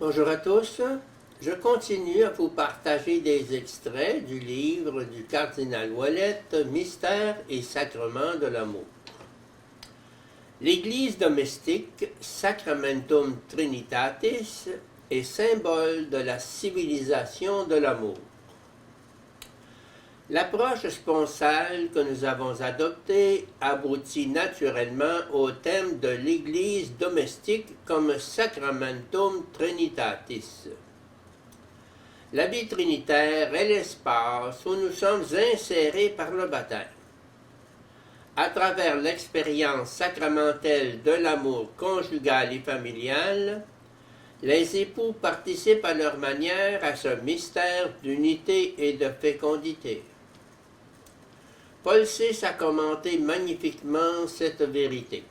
Bonjour à tous. Je continue à vous partager des extraits du livre du cardinal Ouellet, Mystère et sacrement de l'amour. L'Église domestique, Sacramentum Trinitatis, est symbole de la civilisation de l'amour. L'approche sponsale que nous avons adoptée aboutit naturellement au thème de l'Église domestique comme Sacramentum Trinitatis. La vie trinitaire est l'espace où nous sommes insérés par le baptême. À travers l'expérience sacramentelle de l'amour conjugal et familial, les époux participent à leur manière à ce mystère d'unité et de fécondité. Paul VI a commenté magnifiquement cette vérité.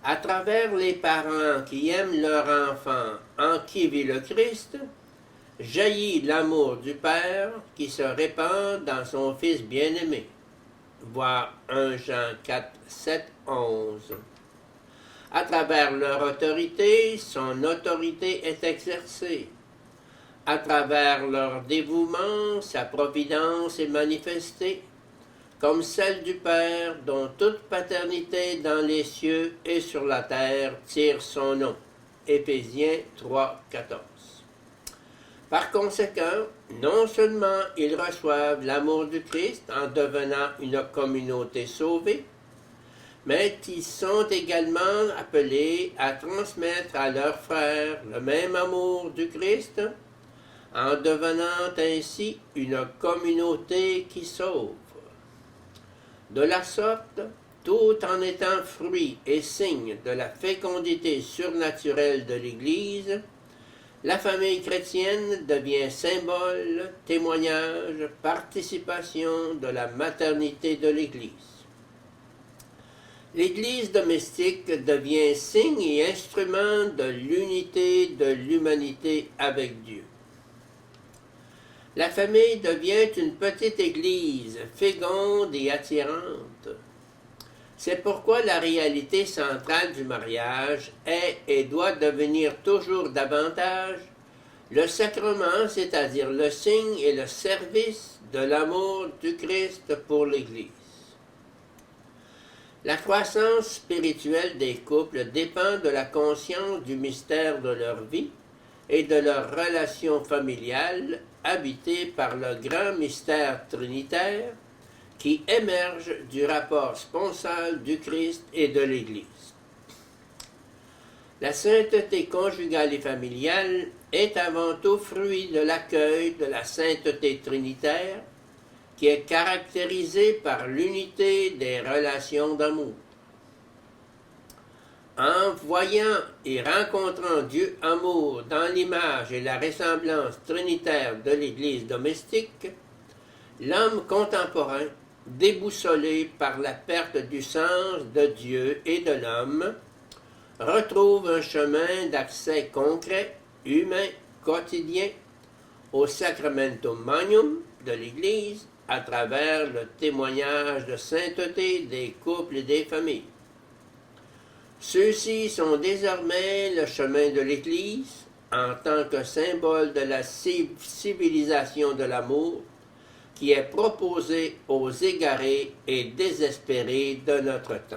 À travers les parents qui aiment leur enfant en qui vit le Christ, jaillit l'amour du Père qui se répand dans son Fils bien-aimé. Voir 1 Jean 4, 7, 11. À travers leur autorité, son autorité est exercée. À travers leur dévouement, sa providence est manifestée, comme celle du Père dont toute paternité dans les cieux et sur la terre tire son nom. Éphésiens 3, 14. Par conséquent, non seulement ils reçoivent l'amour du Christ en devenant une communauté sauvée, mais ils sont également appelés à transmettre à leurs frères le même amour du Christ, en devenant ainsi une communauté qui sauve. De la sorte, tout en étant fruit et signe de la fécondité surnaturelle de l'Église, la famille chrétienne devient symbole, témoignage, participation de la maternité de l'Église. L'Église domestique devient signe et instrument de l'unité de l'humanité avec Dieu. La famille devient une petite église, féconde et attirante. C'est pourquoi la réalité centrale du mariage est et doit devenir toujours davantage le sacrement, c'est-à-dire le signe et le service de l'amour du Christ pour l'Église. La croissance spirituelle des couples dépend de la conscience du mystère de leur vie et de leur relation familiale habitée par le grand mystère trinitaire qui émerge du rapport sponsal du Christ et de l'Église. La sainteté conjugale et familiale est avant tout fruit de l'accueil de la sainteté trinitaire qui est caractérisée par l'unité des relations d'amour. En voyant et rencontrant Dieu amour dans l'image et la ressemblance trinitaire de l'Église domestique, l'homme contemporain, déboussolé par la perte du sens de Dieu et de l'homme, retrouve un chemin d'accès concret, humain, quotidien, au sacramentum magnum de l'Église à travers le témoignage de sainteté des couples et des familles. Ceux-ci sont désormais le chemin de l'Église en tant que symbole de la civilisation de l'amour qui est proposée aux égarés et désespérés de notre temps.